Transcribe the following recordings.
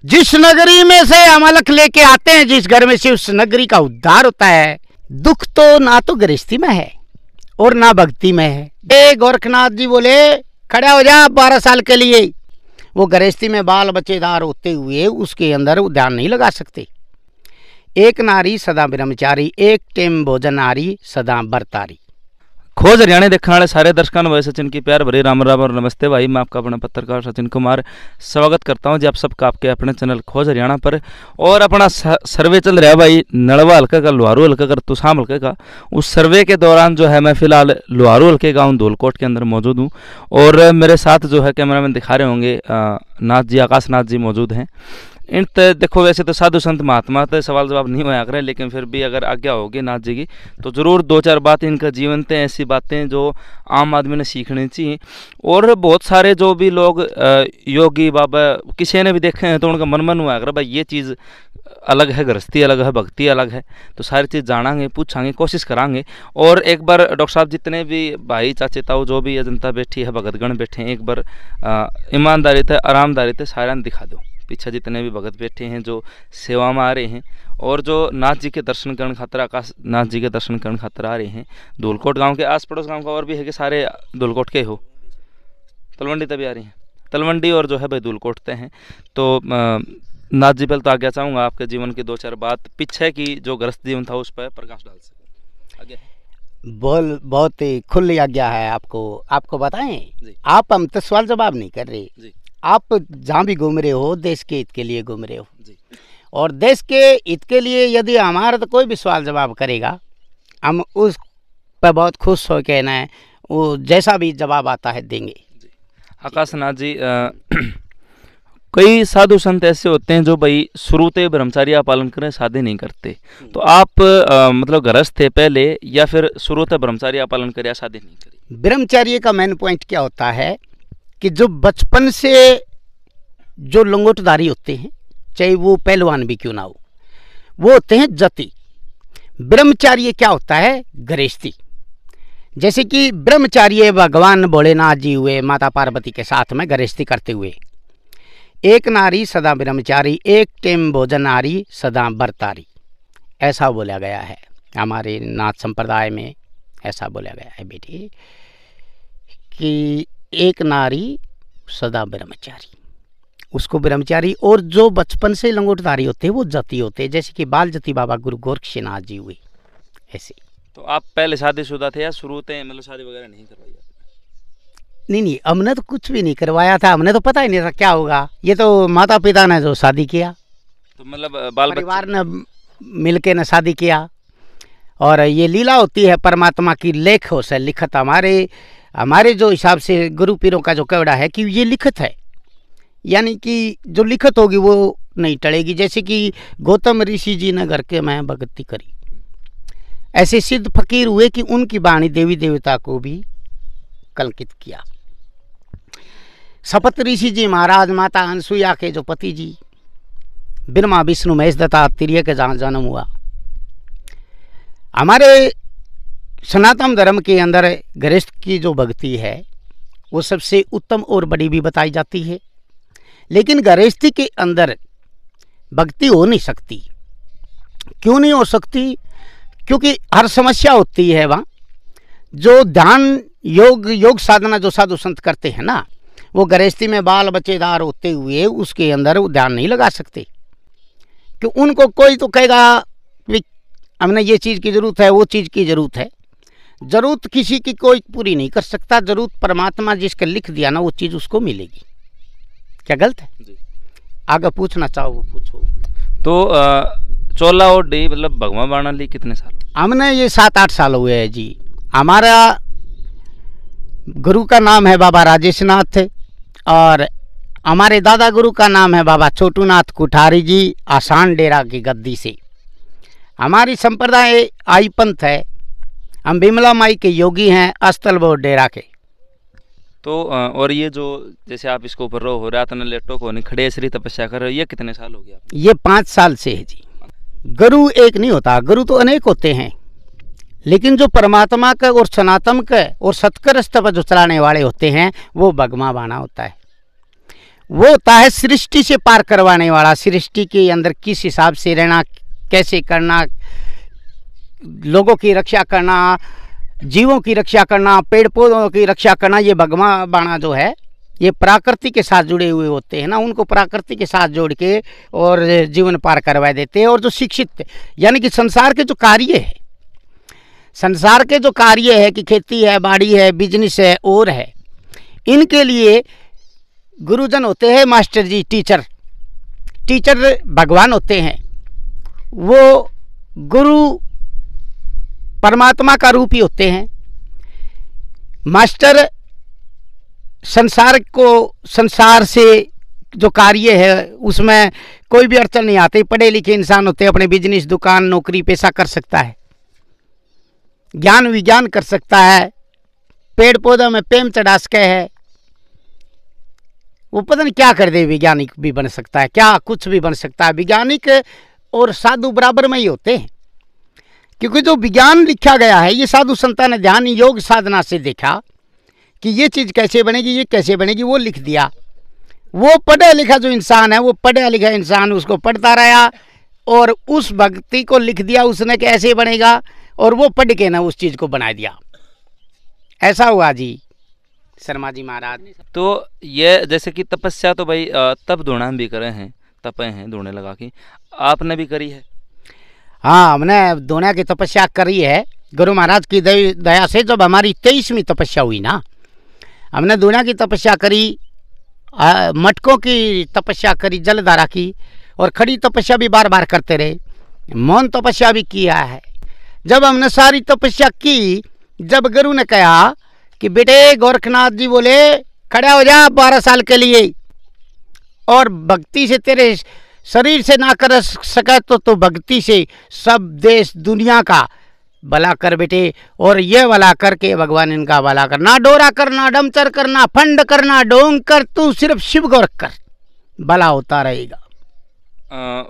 जिस नगरी में से हम अलख लेके आते हैं, जिस घर में से, उस नगरी का उद्धार होता है। दुख तो ना तो गृहस्थी में है और ना भक्ति में है। गोरखनाथ जी बोले खड़ा हो जा 12 साल के लिए। वो गृहस्थी में बाल बच्चेदार होते हुए उसके अंदर ध्यान नहीं लगा सकते। एक नारी सदा ब्रह्मचारी, एक टेम भोजन नारी सदा बरतारी। खोज हरियाणा देखने वाले सारे दर्शकों भाई सचिन की प्यार भरी राम राम और नमस्ते भाई। मैं आपका अपना पत्रकार सचिन कुमार स्वागत करता हूं जी आप सबका आपके अपने चैनल खोज हरियाणा पर। और अपना सर्वे चल रहा है भाई नलवा हल्के का, लोहारू हल्के का, तुसाम हल्के का। उस सर्वे के दौरान जो है मैं फिलहाल लोहारू हल्के गाँव धौलकोट के अंदर मौजूद हूँ और मेरे साथ जो है कैमरा मैन दिखा रहे होंगे नाथ जी, आकाश नाथ जी मौजूद हैं। इन देखो वैसे तो साधु संत महात्मा तो सवाल जवाब नहीं होया करें, लेकिन फिर भी अगर आज्ञा होगी नाथ जी की तो ज़रूर 2-4 बातें इनका जीवन थे, ऐसी बातें जो आम आदमी ने सीखनी चाहिए। और बहुत सारे जो भी लोग योगी बाबा किसी ने भी देखे हैं तो उनका मन हुआ अगर भाई ये चीज़ अलग है, गृहस्थी अलग है, भक्ति अलग है, तो सारी चीज़ जानेंगे, पूछेंगे, कोशिश करांगे। और एक बार डॉक्टर साहब जितने भी भाई चाचे ताऊ जो भी जनता बैठी है, भगतगण बैठे हैं, एक बार ईमानदारी थे आरामदारी थे सारा दिखा दो। पीछे जितने भी भगत बैठे हैं जो सेवा में आ रहे हैं और जो नाथ जी के दर्शन करने खातर, आकाश नाथ जी के दर्शन करने खातर आ रहे हैं। धौलकोट गांव के आस पड़ोस गांव का और भी है कि सारे धौलकोट के हो, तलवंडी तभी आ रही हैं, तलवंडी और जो है भाई धौलकोटते हैं। तो नाथ जी पहले तो आज्ञा चाहूँगा आपके जीवन की 2-4 बात पीछे की जो गृहस्थ जीवन था उस पर प्रकाश डाल सके। आज्ञा बोल बहुत ही खुली आज्ञा है आपको बताएं। आप हम तो सवाल जवाब नहीं कर रहे जी। आप जहाँ भी घूम रहे हो देश के हित के लिए घूम रहे हो जी। और देश के हित के लिए यदि हमारा तो कोई भी सवाल जवाब करेगा हम उस पर बहुत खुश हो के ना वो जैसा भी जवाब आता है देंगे जी। आकाश नाथ जी कई साधु संत ऐसे होते हैं जो भाई शुरूते ब्रह्मचार्य पालन करें, शादी नहीं करते। तो आप मतलब गृहस्थ थे पहले या फिर शुरूते ब्रह्मचार्य पालन करें, शादी नहीं करी? ब्रह्मचार्य का मेन पॉइंट क्या होता है कि जो बचपन से जो लंगोटधारी होते हैं, चाहे वो पहलवान भी क्यों ना हो, वो होते हैं जति। ब्रह्मचार्य क्या होता है? गृहस्थी। जैसे कि ब्रह्मचार्य भगवान भोलेनाथ जी हुए माता पार्वती के साथ में गृहस्थी करते हुए। एक नारी सदा ब्रह्मचारी, एक टेम भोजन नारी सदा बरतारी, ऐसा बोला गया है हमारे नाथ संप्रदाय में। ऐसा बोला गया है बेटी कि एक नारी सदा ब्रह्मचारी, उसको ब्रह्मचारी। और जो बचपन से लंगोटधारी होते हैं वो जति होते हैं, जैसे कि बाल जति बाबा गुरु गोरक्षनाथ जी हुए ऐसे। तो आप पहले शादीशुदा थे या शुरू थे मतलब शादी वगैरह नहीं करवाई? नहीं, हमने तो कुछ भी नहीं करवाया था, हमने तो पता ही नहीं था क्या होगा। ये तो माता पिता ने जो शादी किया, तो मतलब बाल परिवार ने मिलके ने शादी किया। और ये लीला होती है परमात्मा की, लेखों से लिखत। हमारे जो हिसाब से गुरु पीरों का जो कवड़ा है कि ये लिखत है, यानी कि जो लिखत होगी वो नहीं टलेगी। जैसे कि गौतम ऋषि जी ने घर के में भक्ति करी, ऐसे सिद्ध फकीर हुए कि उनकी वाणी देवी देवता को भी कलंकित किया। शपथ ऋषि जी महाराज माता अनसुईया के जो पति जी ब्रह्मा विष्णु महेश दत्ता तिर्य के जहाँ जन्म हुआ। हमारे सनातन धर्म के अंदर गृहस्थ की जो भक्ति है वो सबसे उत्तम और बड़ी भी बताई जाती है। लेकिन गृहस्थी के अंदर भक्ति हो नहीं सकती। क्यों नहीं हो सकती? क्योंकि हर समस्या होती है वहाँ। जो ध्यान योग साधना जो साधु संत करते हैं ना, वो गृहस्थी में बाल बच्चेदार होते हुए उसके अंदर वो ध्यान नहीं लगा सकते। कि उनको कोई तो कहेगा हमने ये चीज़ की ज़रूरत है, वो चीज़ की ज़रूरत है। ज़रूरत किसी की कोई पूरी नहीं कर सकता। ज़रूरत परमात्मा जिसका लिख दिया ना वो चीज़ उसको मिलेगी। क्या गलत है? आगे पूछना चाहो वो पूछो। तो चोला और डी मतलब भगवान बाणा ली कितने साल? हमने ये 7-8 साल हुए हैं जी। हमारा गुरु का नाम है बाबा राजेश नाथ और हमारे दादा गुरु का नाम है बाबा छोटूनाथ कुठारी जी, आसान डेरा की गद्दी से। हमारी संप्रदाय आई पंथ है। हम बिमला माई के योगी हैं, अस्तल बोर्ड डेरा के। तो और ये जो जैसे आप इसको ऊपर रो हो रात ने लेटो को नहीं खड़े श्री तपस्या कर रहे हो, ये कितने साल हो गया? ये 5 साल से है जी। गुरु एक नहीं होता, गुरु तो अनेक होते हैं। लेकिन जो परमात्मा का और सनातन का और सत्कर स्तव जो चलाने वाले होते हैं वो भगमा बाणा होता है। वो होता है सृष्टि से पार करवाने वाला। सृष्टि के अंदर किस हिसाब से रहना, कैसे करना, लोगों की रक्षा करना, जीवों की रक्षा करना, पेड़ पौधों की रक्षा करना, ये भगवान बाणा जो है ये प्रकृति के साथ जुड़े हुए होते हैं ना, उनको प्रकृति के साथ जोड़ के और जीवन पार करवा देते हैं। और जो शिक्षित यानी कि संसार के जो कार्य है, संसार के जो कार्य है कि खेती है, बाड़ी है, बिजनेस है और है, इनके लिए गुरुजन होते हैं, मास्टर जी, टीचर भगवान होते हैं। वो गुरु परमात्मा का रूप ही होते हैं। मास्टर संसार से जो कार्य है उसमें कोई भी अड़चन नहीं आती। पढ़े लिखे इंसान होते हैं, अपने बिजनेस, दुकान, नौकरी पेशा कर सकता है, ज्ञान विज्ञान कर सकता है, पेड़ पौधों में प्रेम चढ़ा सके है, वो पता नहीं क्या कर दे। वैज्ञानिक भी बन सकता है, क्या कुछ भी बन सकता है। वैज्ञानिक और साधु बराबर में ही होते हैं, क्योंकि जो विज्ञान लिखा गया है ये साधु संतों ने ध्यान योग साधना से देखा कि ये चीज़ कैसे बनेगी, ये कैसे बनेगी, वो लिख दिया। वो पढ़ा लिखा जो इंसान है, वो पढ़ा लिखा इंसान उसको पढ़ता रहा और उस भक्ति को लिख दिया उसने कि ऐसे बनेगा, और वो पढ़ के ना उस चीज़ को बना दिया। ऐसा हुआ जी शर्मा जी महाराज। तो ये जैसे कि तपस्या तो भाई तप धोना हम भी करे हैं, तपे हैं धोने लगा के, आपने भी करी है? हाँ, हमने धोने की तपस्या करी है गुरु महाराज की दया से। जब हमारी 23वीं तपस्या हुई ना, हमने धोने की तपस्या करी, मटकों की तपस्या करी, जलधारा की, और खड़ी तपस्या भी बार बार करते रहे, मौन तपस्या भी किया है। जब हमने सारी तपस्या की, जब गुरु ने कहा कि बेटे गोरखनाथ जी बोले खड़ा हो जा 12 साल के लिए, और भक्ति से तेरे शरीर से ना कर सके तो भक्ति से सब देश दुनिया का भला कर बेटे, और ये भला करके भगवान इनका भला कर। ना डोरा करना, डमचर करना, फंड करना, डोंग कर, तू सिर्फ शिव गौर कर, भला होता रहेगा।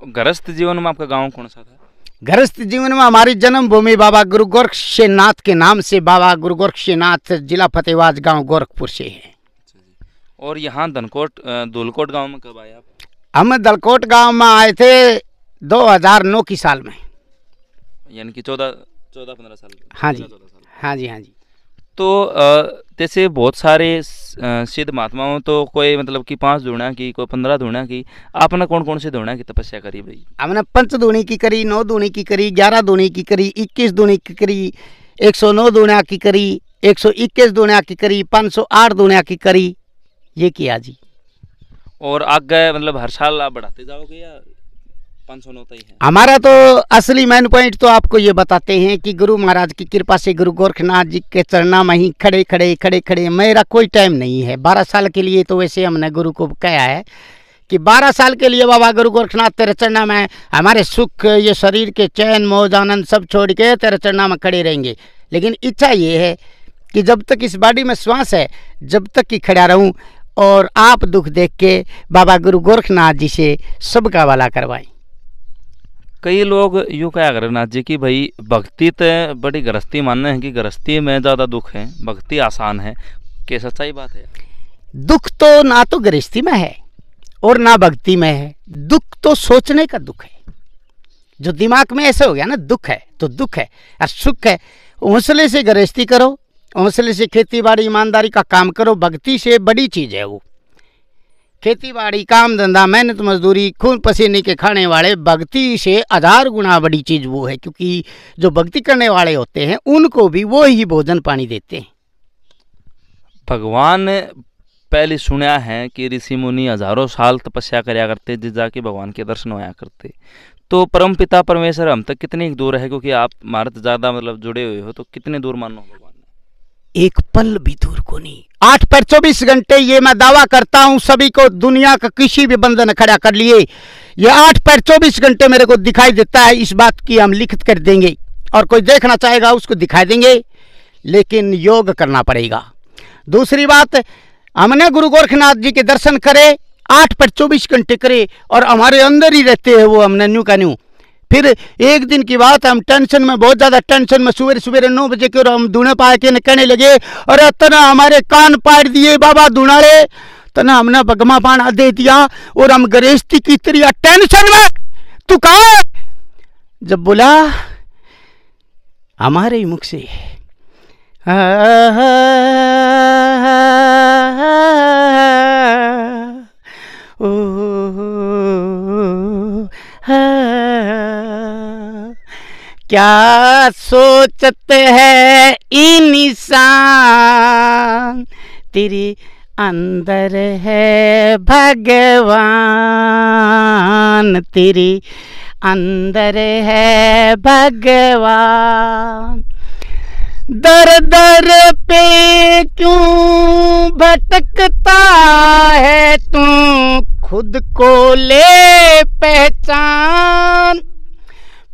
गृहस्थ जीवन में आपका गांव कौन सा था? गृहस्थ जीवन में हमारी जन्मभूमि बाबा गुरु गोरक्षनाथ के नाम से, बाबा गुरु गोरक्षनाथ, जिला फतेहबाद, गांव गोरखपुर से है। और यहाँ धौलकोट गांव में कब आए आप? हम धौलकोट गांव में आए थे 2009 की साल में, यानी कि 14-15 साल। हाँ जी, हाँ जी, हाँ जी। तो जैसे बहुत सारे सिद्ध महात्माओं तो कोई मतलब कि 5 धूणा की, कोई 15 धूणा की, आपने कौन कौन से धूणा की तपस्या करी भाई? हमने 5 धूणी की करी, 9 धूणी की करी, 11 धूणी की करी, 21 धूणी की करी, 109 धूणा की करी, 121 धूणा की करी, 508 धूणा की करी, ये किया जी। और आगे मतलब हर साल आप बढ़ाते जाओगे या 509 ही है? हमारा तो असली मेन पॉइंट तो आपको ये बताते हैं कि गुरु महाराज की कृपा से, गुरु गोरखनाथ जी के चरणा में ही खड़े खड़े मेरा कोई टाइम नहीं है। 12 साल के लिए तो वैसे हमने गुरु को कहा है कि 12 साल के लिए बाबा गुरु गोरखनाथ तेरे चरणा में हमारे सुख, ये शरीर के चैन मौज आनंद सब छोड़ के तेरे चरणा में खड़े रहेंगे। लेकिन इच्छा ये है कि जब तक इस बॉडी में श्वास है, जब तक कि खड़ा रहूं और आप दुख देख के बाबा गुरु गोरखनाथ जी से सबका भला करवाएं। कई लोग यूँ कहा करें नाथ जी की भाई भक्ति तो बड़ी गृहस्थी मानना है कि गृहस्थी में ज़्यादा दुख है, भक्ति आसान है, क्या सच्चाई बात है? दुख तो ना तो गृहस्थी में है और ना भक्ति में है। दुख तो सोचने का दुख है, जो दिमाग में ऐसे हो गया ना, दुख है तो दुख है और सुख है। हौसले से गृहस्थी करो, हौसले से खेती बाड़ी ईमानदारी का काम करो। भक्ति से बड़ी चीज़ है वो, खेती बाड़ी, काम धंधा, मेहनत मजदूरी, खून पसीने के खाने वाले, भक्ति से 1000 गुना बड़ी चीज़ वो है। क्योंकि जो भक्ति करने वाले होते हैं उनको भी वो ही भोजन पानी देते हैं। भगवान पहले सुना है कि ऋषि मुनि हजारों साल तपस्या कराया करते, जिस जाके भगवान के दर्शन होया करते। तो परम पिता परमेश्वर हम तक कितनी दूर है? क्योंकि आप भारत ज़्यादा मतलब जुड़े हुए हो, तो कितने दूर मानो भगवान? एक पल भी दूर को नहीं। 8 पर 24 घंटे ये मैं दावा करता हूं सभी को, दुनिया का किसी भी बंधन खड़ा कर लिए, ये 8 पर 24 घंटे मेरे को दिखाई देता है। इस बात की हम लिखित कर देंगे और कोई देखना चाहेगा उसको दिखाई देंगे, लेकिन योग करना पड़ेगा। दूसरी बात, हमने गुरु गोरखनाथ जी के दर्शन करे, 8 पर 24 घंटे करे और हमारे अंदर ही रहते हैं वो, हमने न्यू का न्यू। फिर एक दिन की बात, हम टेंशन में, बहुत ज़्यादा टेंशन में, सवेरे 9 बजे के और हम दूने पाए के कहने लगे, और इतना हमारे कान पाड़ दिए बाबा दूना रे, तो ना हमने बगमा पाना दे दिया और हम गृहस्थी की तेरी टेंशन में। तू कहा है? जब बोला हमारे ही मुख से क्या सोचते हैं इंसान, तेरे अंदर है भगवान, तेरे अंदर है भगवान। दर दर पे क्यों भटकता है तू, खुद को ले पहचान।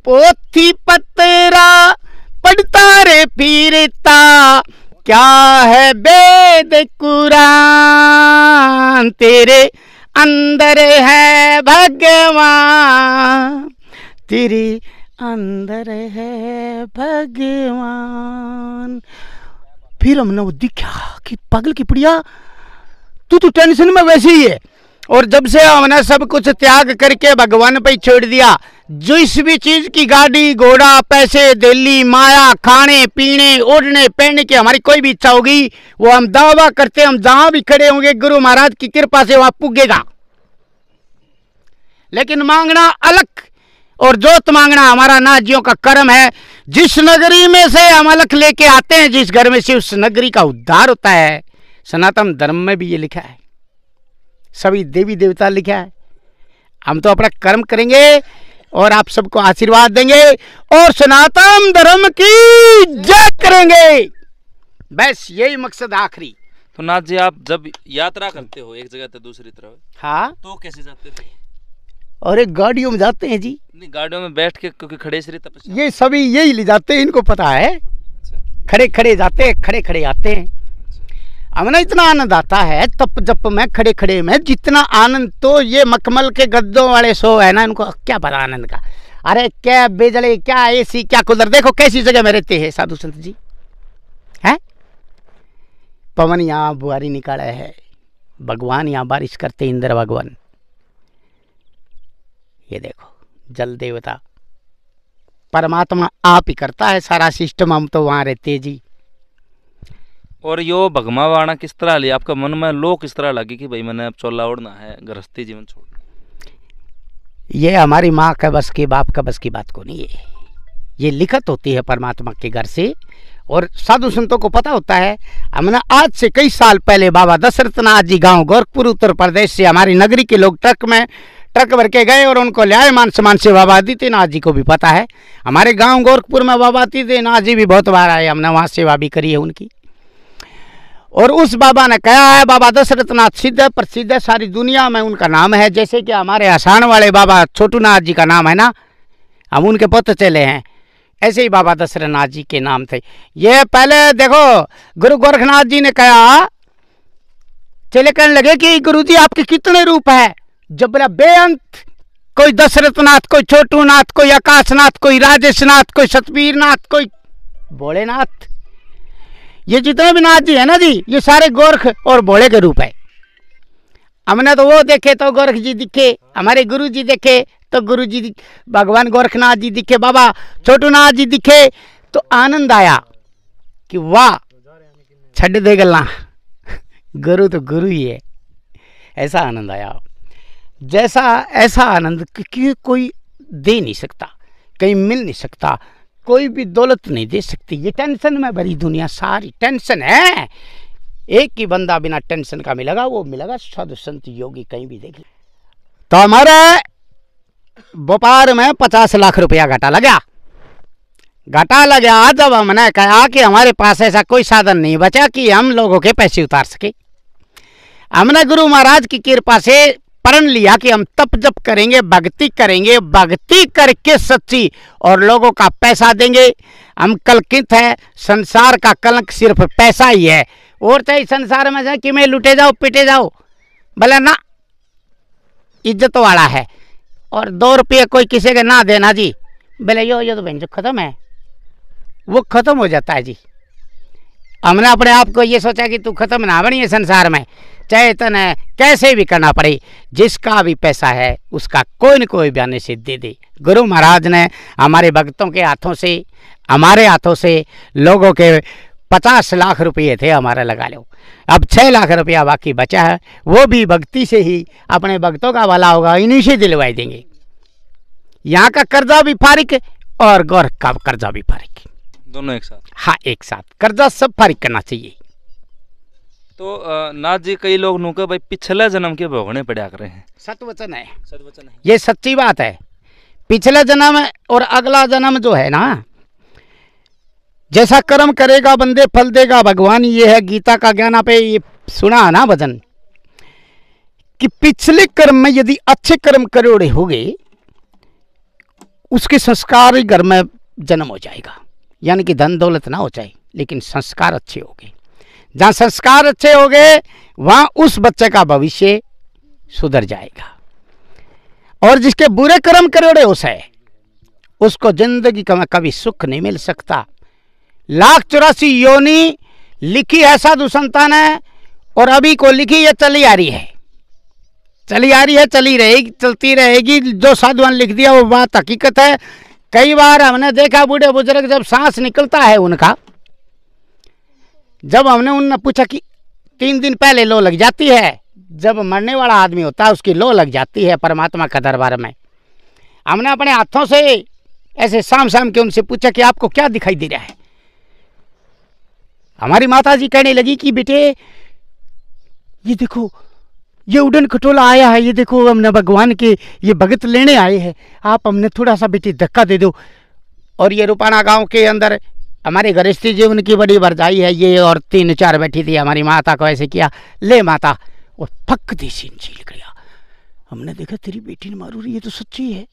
पोथी पतरा पढ़ता रे फिरता, क्या है वेद कुरान, तेरे अंदर है भगवान, तेरे अंदर है भगवान। फिर हमने वो दिखा कि पागल की पुड़िया तू तो टेंशन में वैसे ही है। और जब से हमने सब कुछ त्याग करके भगवान पे छोड़ दिया, जिस भी चीज की गाड़ी घोड़ा पैसे दिल्ली माया खाने पीने ओढ़ने पहनने की हमारी कोई भी इच्छा होगी, वो हम दावा करते हम जहां भी खड़े होंगे गुरु महाराज की कृपा से वहां पुगेगा। लेकिन मांगना अलग और जोत मांगना हमारा नाजियों का कर्म है। जिस नगरी में से हम अलख लेके आते हैं, जिस घर में से, उस नगरी का उद्धार होता है। सनातन धर्म में भी ये लिखा है, सभी देवी देवता लिखा है। हम तो अपना कर्म करेंगे और आप सबको आशीर्वाद देंगे और सनातन धर्म की जय करेंगे, बस यही मकसद आखिरी। तो नाथ जी, आप जब यात्रा करते हो एक जगह से दूसरी तरफ, हाँ, तो कैसे जाते थे? और एक गाड़ियों में जाते हैं जी। नहीं, गाड़ियों में बैठ के, क्योंकि खड़े से तपस्या, ये सभी यही ले जाते हैं, इनको पता है। खड़े खड़े जाते हैं, खड़े खड़े आते हैं। हमें इतना आनंद आता है तप जप में, खड़े खड़े में, जितना आनंद तो ये मखमल के गद्दों वाले सो है ना, इनको क्या पता आनंद का। अरे क्या बेजड़े, क्या एसी, क्या कूलर, देखो कैसी जगह में रहते हैं साधु संत जी, है। पवन यहाँ बुआरी निकाला है, भगवान यहाँ बारिश करते, इंद्र भगवान। ये देखो जल देवता परमात्मा आप ही करता है सारा सिस्टम, हम तो वहां रहते जी। और यो भगमा वाणा किस तरह लिया आपका मन में, लो किस तरह लगी कि भाई मैंने अब चोला ओढ़ना है, गृहस्थी जीवन छोड़ना? ये हमारी माँ का बस की, बाप का बस की बात को नहीं है। ये लिखत होती है परमात्मा के घर से, और साधु संतों को पता होता है। हमने आज से कई साल पहले बाबा दशरथ नाथ जी गांव गोरखपुर उत्तर प्रदेश से हमारी नगरी के लोग ट्रक भर के गए और उनको ले आए मान सम्मान से। बाबा आदित्यनाथ जी को भी पता है, हमारे गांव गोरखपुर में बाबा आदित्यनाथ जी भी बहुत बार आए, हमने वहाँ सेवा भी करी है उनकी। और उस बाबा ने कहा है, बाबा दशरथ नाथ सिद्ध है, प्रसिद्ध है, सारी दुनिया में उनका नाम है। जैसे कि हमारे आसान वाले बाबा छोटू नाथ जी का नाम है ना, हम उनके पुत्र चले हैं, ऐसे ही बाबा दशरथ नाथ जी के नाम थे। ये पहले देखो गुरु गोरखनाथ जी ने कहा, चले कहने लगे कि गुरु जी आपके कितने रूप है? जब बोला बेअंत, कोई दशरथ नाथ, कोई छोटू नाथ, कोई आकाश नाथ, कोई राजेश नाथ, कोई सतबीर नाथ, कोई भोलेनाथ। ये जितने भी नाथ जी है ना जी, ये सारे गोरख और भोले के रूप है। हमने तो वो देखे तो गोरख जी दिखे, हमारे गुरु जी देखे तो गुरु जी भगवान गोरखनाथ जी दिखे, बाबा छोटू नाथ जी दिखे, तो आनंद आया कि वाह छड़ दे गल्ला, गुरु तो गुरु ही है। ऐसा आनंद आया, जैसा ऐसा आनंद कि कोई दे नहीं सकता, कहीं मिल नहीं सकता, कोई भी दौलत नहीं दे सकती। ये टेंशन में भरी दुनिया सारी टेंशन है। एक ही बंदा बिना टेंशन का मिलेगा, वो मिलेगा साधु संत योगी, कहीं भी देख ले। तो हमारे व्यापार में 50 लाख रुपया घाटा लगा। जब हमने कहा कि हमारे पास ऐसा कोई साधन नहीं बचा कि हम लोगों के पैसे उतार सके, हमने गुरु महाराज की कृपा से प्रण लिया कि हम तप जप करेंगे, भक्ति करेंगे, भक्ति करके सच्ची, और लोगों का पैसा देंगे। हम कलंकित है, संसार का कलंक सिर्फ पैसा ही है, और चाहे संसार में जाए कि मैं लुटे जाओ पिटे जाओ, भले ना इज्जत वाला है। और 2 रुपये कोई किसी के ना देना जी, बोले यो तो बहन जो खत्म है, वो खत्म हो जाता है जी। हमने अपने आप को ये सोचा कि तू खत्म ना बनी है संसार में, चाहे तने कैसे भी करना पड़े, जिसका भी पैसा है उसका कोई न कोई बयाने से दे दे। गुरु महाराज ने हमारे भक्तों के हाथों से, हमारे हाथों से लोगों के 50 लाख रुपये थे हमारा, लगा लो। अब 6 लाख रुपया बाकी बचा है, वो भी भक्ति से ही अपने भक्तों का भला होगा, इन्हीं से दिलवाई देंगे। यहाँ का कर्जा भी फारिक और गौर का कर्जा भी फारिक, दोनों एक साथ। हाँ एक साथ, कर्जा सब फारिक करना चाहिए। तो नाथ जी, कई लोग नु भाई पिछले जन्म के भोगने पड़ा कर रहे हैं। सतवचन है, सदवचन है, ये सच्ची बात है। पिछला जन्म और अगला जन्म जो है ना, जैसा कर्म करेगा बंदे फल देगा भगवान। ये है गीता का ज्ञान, आप ये सुना ना वचन कि पिछले कर्म में यदि अच्छे कर्म करोड़े हो गए, उसके संस्कार ही घर में जन्म हो जाएगा। यानी कि धन दौलत ना हो जाए, लेकिन संस्कार अच्छे हो गए। जहाँ संस्कार अच्छे हो गए वहाँ उस बच्चे का भविष्य सुधर जाएगा। और जिसके बुरे कर्म करोड़े उसे, उसको जिंदगी का कभी सुख नहीं मिल सकता। 1,84 योनि लिखी है साधु संतान है, और अभी को लिखी ये चली आ रही है, चली आ रही है, चली रहेगी, चलती रहेगी। जो साधुओं ने लिख दिया वो बात हकीकत है। कई बार हमने देखा बूढ़े बुजुर्ग जब सांस निकलता है उनका, जब हमने उनने पूछा कि 3 दिन पहले लो लग जाती है, जब मरने वाला आदमी होता है उसकी लो लग जाती है परमात्मा का दरबार में। हमने अपने हाथों से ऐसे शाम शाम के उनसे पूछा कि आपको क्या दिखाई दे रहा है। हमारी माता जी कहने लगी कि बेटे ये देखो, ये उड़न खटोला आया है, ये देखो हमने भगवान के ये भगत लेने आए हैं, आप हमने थोड़ा सा बेटे धक्का दे दो। और ये रुपाना गांव के अंदर हमारे गृहस्थी जी उनकी बड़ी बरजाई है, ये और 3-4 बैठी थी। हमारी माता को ऐसे किया, ले माता, और फक देसी झील गया। हमने देखा तेरी बेटी ने मारू रही, ये तो सच्ची है।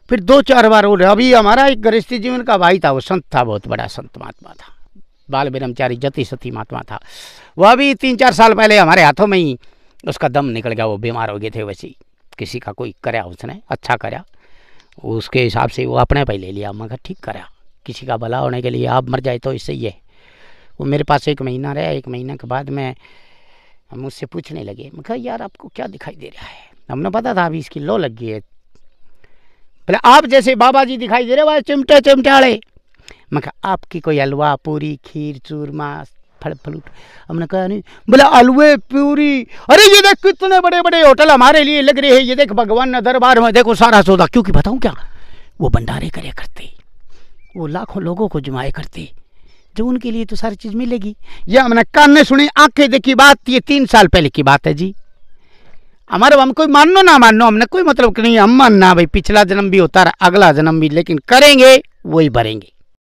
फिर 2-4 बार हो रहा। अभी हमारा एक गृहस्थी जीवन का भाई था, वो संत था, बहुत बड़ा संत महात्मा था, बाल ब्रह्मचारी जति सती महात्मा था। वह अभी 3-4 साल पहले हमारे हाथों में ही उसका दम निकल गया, वो बीमार हो गए थे। वैसे ही किसी का कोई कराया, उसने अच्छा कराया, उसके हिसाब से वो अपने पे ले लिया। मैं कहा ठीक कराया, किसी का भला होने के लिए, आप मर जाए तो इससे ही है। वो मेरे पास 1 महीना रहा। 1 महीने के बाद में हम मुझसे पूछने लगे, मैं कहा यार आपको क्या दिखाई दे रहा है। हमने पता था अभी इसकी लो लग गई है। बोले आप जैसे बाबा जी दिखाई दे रहे, वह चिमटे चिमटाड़े। मैं कहा आपकी कोई हलवा पूरी खीर चूरमा फल फ्रूट। हमने कहा नहीं। बोला हलवे पूरी, अरे ये देख कितने बड़े बड़े होटल हमारे लिए लग रहे हैं, ये देख भगवान ने दरबार में देखो सारा सौदा। क्योंकि बताऊँ क्या, वो भंडारे करे करते, वो लाखों लोगों को जुमाए करते, जो उनके लिए तो सारी चीज़ मिलेगी। ये हमने कान ने सुनी, आंखें देखी बात, ये 3 साल पहले की बात है जी। हमारे हम कोई मानो ना मानो, हमने कोई मतलब नहीं। हम मानना भाई पिछला जन्म भी होता है, अगला जन्म भी, लेकिन करेंगे वही भरेंगे।